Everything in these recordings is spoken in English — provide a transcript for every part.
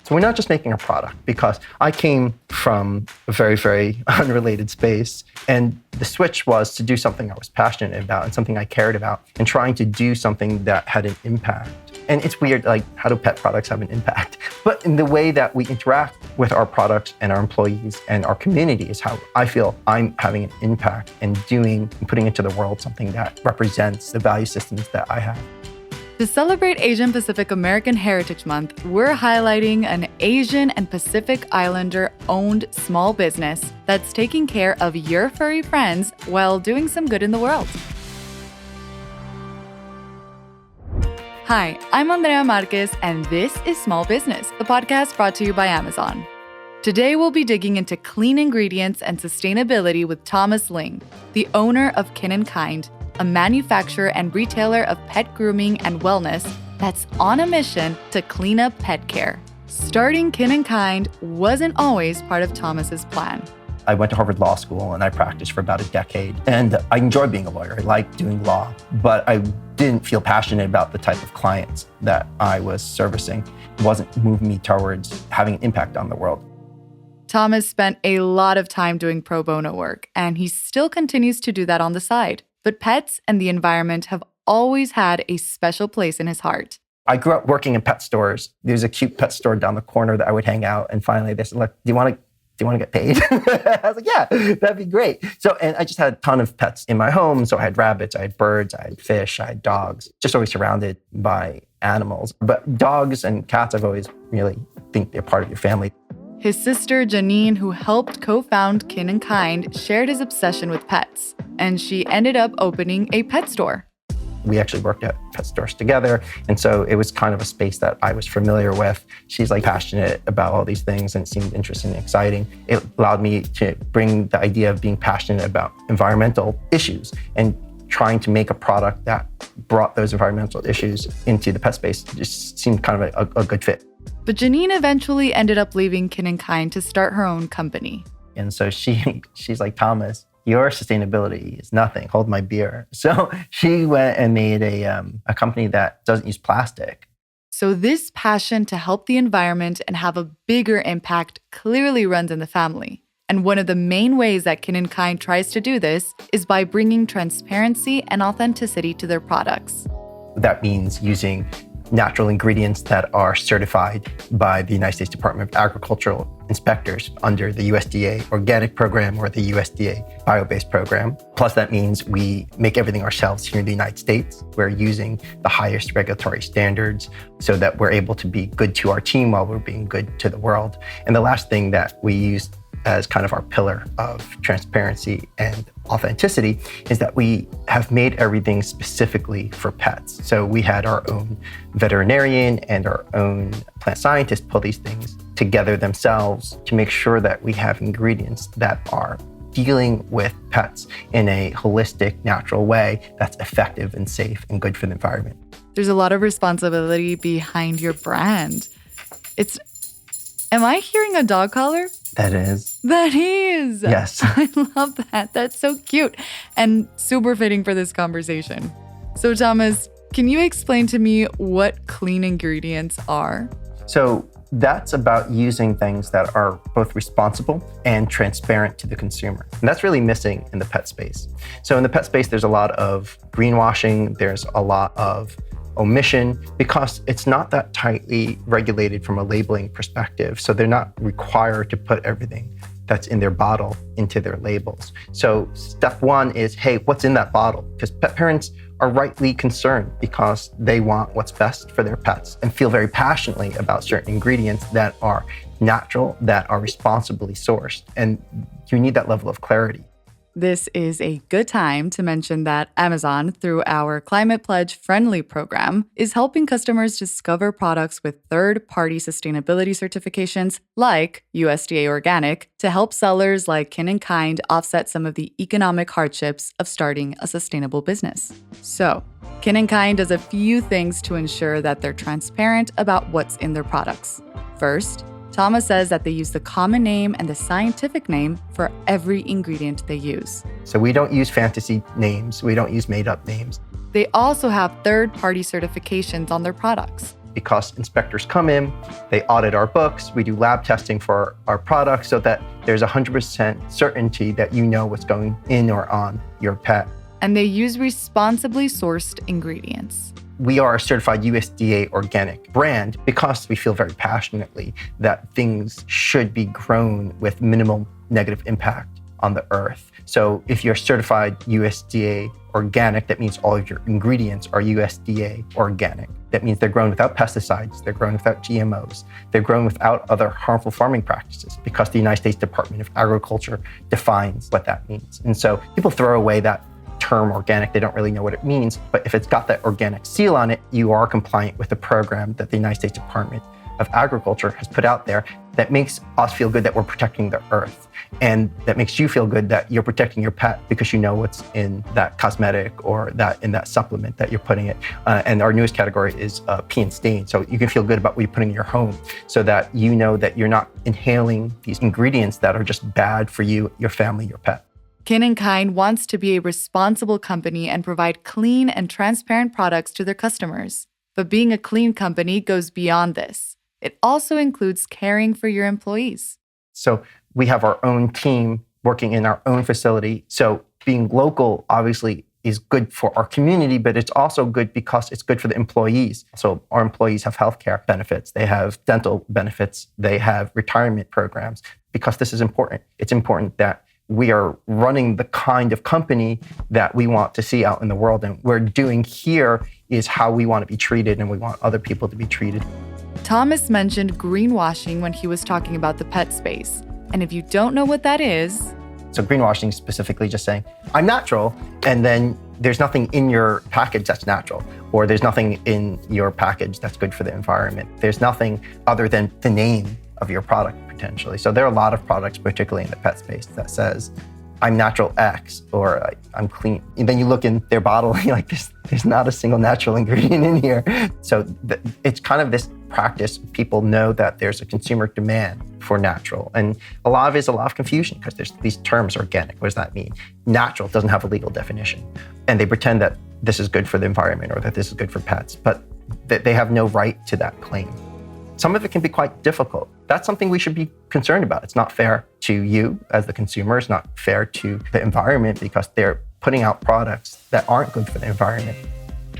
So we're not just making a product, because I came from a very, very unrelated space. And the switch was to do something I was passionate about and something I cared about, and trying to do something that had an impact. And it's weird, like, how do pet products have an impact? But in the way that we interact with our products and our employees and our community is how I feel I'm having an impact and putting into the world something that represents the value systems that I have. To celebrate Asian Pacific American Heritage Month, we're highlighting an Asian and Pacific Islander-owned small business that's taking care of your furry friends while doing some good in the world. Hi, I'm Andrea Marquez, and this is Small Business, the podcast brought to you by Amazon. Today, we'll be digging into clean ingredients and sustainability with Thomas Ling, the owner of Kin+Kind, a manufacturer and retailer of pet grooming and wellness that's on a mission to clean up pet care. Starting Kin+Kind wasn't always part of Thomas's plan. I went to Harvard Law School and I practiced for about a decade. And I enjoyed being a lawyer. I liked doing law, but I didn't feel passionate about the type of clients that I was servicing. It wasn't moving me towards having an impact on the world. Thomas spent a lot of time doing pro bono work, and he still continues to do that on the side. But pets and the environment have always had a special place in his heart. I grew up working in pet stores. There's a cute pet store down the corner that I would hang out. And finally they said, look, do you want to get paid? I was like, yeah, that'd be great. So, and I just had a ton of pets in my home. So I had rabbits, I had birds, I had fish, I had dogs, just always surrounded by animals. But dogs and cats, I've always really think they're part of your family. His sister, Janine, who helped co-found Kin+Kind, shared his obsession with pets, and she ended up opening a pet store. We actually worked at pet stores together, and so it was kind of a space that I was familiar with. She's like passionate about all these things, and it seemed interesting and exciting. It allowed me to bring the idea of being passionate about environmental issues and trying to make a product that brought those environmental issues into the pet space. It just seemed kind of a good fit. But Janine eventually ended up leaving Kin+Kind to start her own company. And so she's like, Thomas, your sustainability is nothing. Hold my beer. So she went and made a company that doesn't use plastic. So this passion to help the environment and have a bigger impact clearly runs in the family. And one of the main ways that Kin+Kind tries to do this is by bringing transparency and authenticity to their products. That means using natural ingredients that are certified by the United States Department of Agricultural inspectors under the USDA organic program or the USDA bio-based program. Plus, that means we make everything ourselves here in the United States. We're using the highest regulatory standards so that we're able to be good to our team while we're being good to the world. And the last thing that we use as kind of our pillar of transparency and authenticity is that we have made everything specifically for pets. So we had our own veterinarian and our own plant scientist pull these things together themselves to make sure that we have ingredients that are dealing with pets in a holistic, natural way that's effective and safe and good for the environment. There's a lot of responsibility behind your brand. Am I hearing a dog collar? That is. That is. Yes. I love that. That's so cute and super fitting for this conversation. So Thomas, can you explain to me what clean ingredients are? So that's about using things that are both responsible and transparent to the consumer. And that's really missing in the pet space. So in the pet space, there's a lot of greenwashing. There's a lot of omission because it's not that tightly regulated from a labeling perspective. So they're not required to put everything that's in their bottle into their labels. So step one is, hey, what's in that bottle? Because pet parents are rightly concerned because they want what's best for their pets and feel very passionately about certain ingredients that are natural, that are responsibly sourced. And you need that level of clarity. This is a good time to mention that Amazon, through our Climate Pledge Friendly program, is helping customers discover products with third-party sustainability certifications like USDA Organic to help sellers like Kin+Kind offset some of the economic hardships of starting a sustainable business. So, Kin+Kind does a few things to ensure that they're transparent about what's in their products. First, Thomas says that they use the common name and the scientific name for every ingredient they use. So we don't use fantasy names. We don't use made-up names. They also have third-party certifications on their products. because inspectors come in, they audit our books, we do lab testing for our products so that there's 100% certainty that you know what's going in or on your pet. And they use responsibly sourced ingredients. We are a certified USDA organic brand because we feel very passionately that things should be grown with minimal negative impact on the earth. So if you're certified USDA organic, that means all of your ingredients are USDA organic. That means they're grown without pesticides, they're grown without GMOs, they're grown without other harmful farming practices because the United States Department of Agriculture defines what that means. And so people throw away that term organic, they don't really know what it means, but if it's got that organic seal on it, you are compliant with the program that the United States Department of Agriculture has put out there that makes us feel good that we're protecting the earth. And that makes you feel good that you're protecting your pet because you know what's in that cosmetic or that in that supplement that you're putting it. And our newest category is pee and stain. So you can feel good about what you're putting in your home so that you know that you're not inhaling these ingredients that are just bad for you, your family, your pet. Kin+Kind wants to be a responsible company and provide clean and transparent products to their customers. But being a clean company goes beyond this. It also includes caring for your employees. So we have our own team working in our own facility. So being local obviously is good for our community, but it's also good because it's good for the employees. So our employees have healthcare benefits, they have dental benefits, they have retirement programs, because this is important. It's important that we are running the kind of company that we want to see out in the world. And we're doing here is how we want to be treated and we want other people to be treated. Thomas mentioned greenwashing when he was talking about the pet space. And if you don't know what that is... So greenwashing is specifically just saying, I'm natural, and then there's nothing in your package that's natural, or there's nothing in your package that's good for the environment. There's nothing other than the name of your product, potentially. So there are a lot of products, particularly in the pet space, that says, I'm natural X, or I'm clean. And then you look in their bottle, and you're like, there's not a single natural ingredient in here. So it's kind of this practice. People know that there's a consumer demand for natural. And a lot of it is a lot of confusion because there's these terms, organic, what does that mean? Natural doesn't have a legal definition. And they pretend that this is good for the environment or that this is good for pets, but they have no right to that claim. Some of it can be quite difficult. That's something we should be concerned about. It's not fair to you as the consumer. It's not fair to the environment because they're putting out products that aren't good for the environment.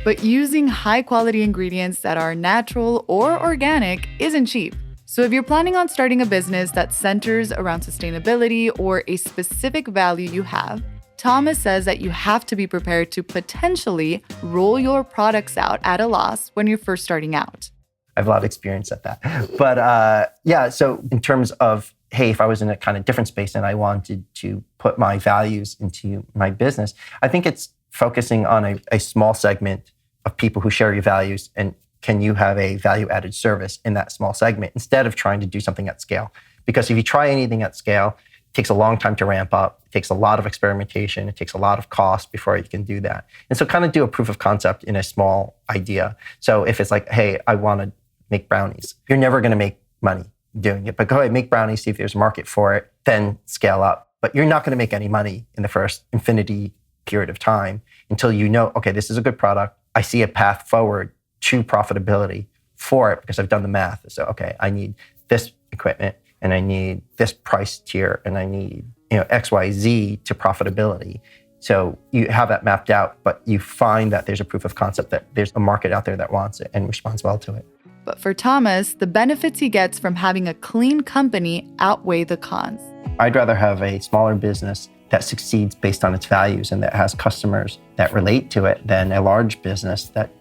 But using high-quality ingredients that are natural or organic isn't cheap. So if you're planning on starting a business that centers around sustainability or a specific value you have, Thomas says that you have to be prepared to potentially roll your products out at a loss when you're first starting out. I have a lot of experience at that. But yeah, so in terms of, hey, if I was in a kind of different space and I wanted to put my values into my business, I think it's focusing on a small segment of people who share your values, and can you have a value-added service in that small segment instead of trying to do something at scale? Because if you try anything at scale, it takes a long time to ramp up, it takes a lot of experimentation, it takes a lot of cost before you can do that. And so kind of do a proof of concept in a small idea. So if it's like, hey, I want to make brownies, you're never going to make money doing it, but go ahead, make brownies, see if there's a market for it, then scale up. But you're not going to make any money in the first infinity period of time until you know, okay, this is a good product. I see a path forward to profitability for it because I've done the math. So, okay, I need this equipment and I need this price tier and I need, X, Y, Z to profitability. So you have that mapped out, but you find that there's a proof of concept that there's a market out there that wants it and responds well to it. But for Thomas, the benefits he gets from having a clean company outweigh the cons. I'd rather have a smaller business that succeeds based on its values and that has customers that relate to it than a large business that,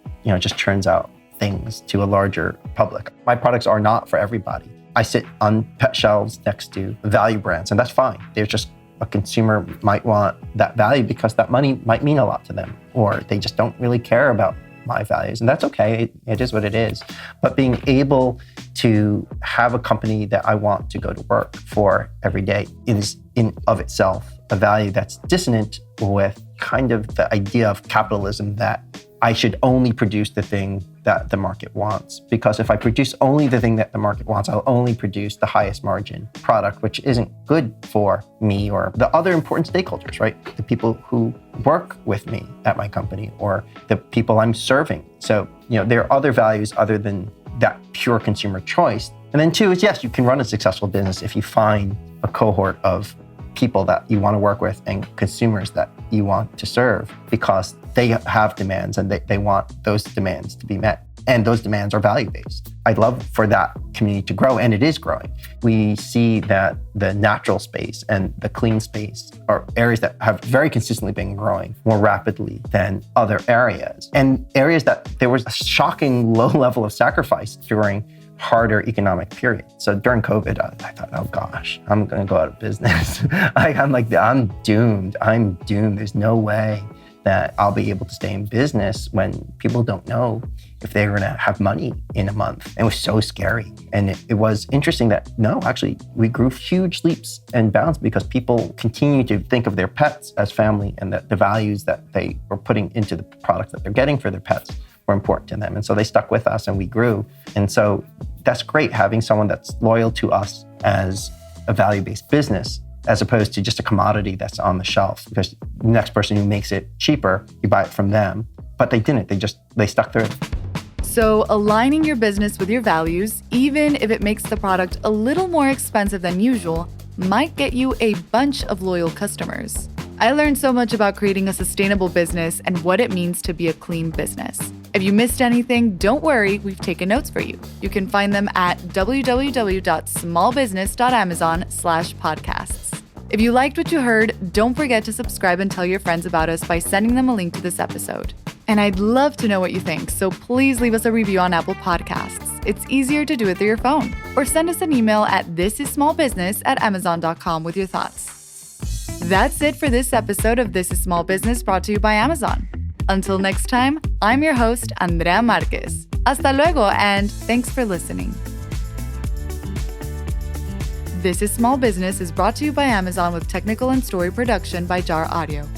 just churns out things to a larger public. My products are not for everybody. I sit on pet shelves next to value brands, and that's fine. There's just a consumer might want that value because that money might mean a lot to them, or they just don't really care about my values, and that's okay. It is what it is. But being able to have a company that I want to go to work for every day is in of itself a value that's dissonant with kind of the idea of capitalism that I should only produce the thing that the market wants. Because if I produce only the thing that the market wants, I'll only produce the highest margin product, which isn't good for me or the other important stakeholders, right? The people who work with me at my company or the people I'm serving. So, there are other values other than that pure consumer choice. And then two is, yes, you can run a successful business if you find a cohort of people that you want to work with and consumers that you want to serve, because they have demands and they want those demands to be met. And those demands are value-based. I'd love for that community to grow, and it is growing. We see that the natural space and the clean space are areas that have very consistently been growing more rapidly than other areas. And areas that there was a shocking low level of sacrifice during harder economic period. So during COVID, I thought, oh gosh, I'm going to go out of business. I'm doomed. There's no way that I'll be able to stay in business when people don't know if they're going to have money in a month. And it was so scary. And it was interesting that, no, actually, we grew huge leaps and bounds because people continue to think of their pets as family, and that the values that they were putting into the products that they're getting for their pets were important to them. And so they stuck with us and we grew. And so that's great, having someone that's loyal to us as a value-based business, as opposed to just a commodity that's on the shelf, because the next person who makes it cheaper, you buy it from them. But they didn't, they stuck through it. So aligning your business with your values, even if it makes the product a little more expensive than usual, might get you a bunch of loyal customers. I learned so much about creating a sustainable business and what it means to be a clean business. If you missed anything, don't worry, we've taken notes for you. You can find them at www.smallbusiness.amazon/podcasts. If you liked what you heard, don't forget to subscribe and tell your friends about us by sending them a link to this episode. And I'd love to know what you think, so please leave us a review on Apple Podcasts. It's easier to do it through your phone. Or send us an email at thisissmallbusiness@amazon.com with your thoughts. That's it for this episode of This is Small Business, brought to you by Amazon. Until next time, I'm your host, Andrea Marquez. Hasta luego, and thanks for listening. This is Small Business is brought to you by Amazon with technical and story production by Jar Audio.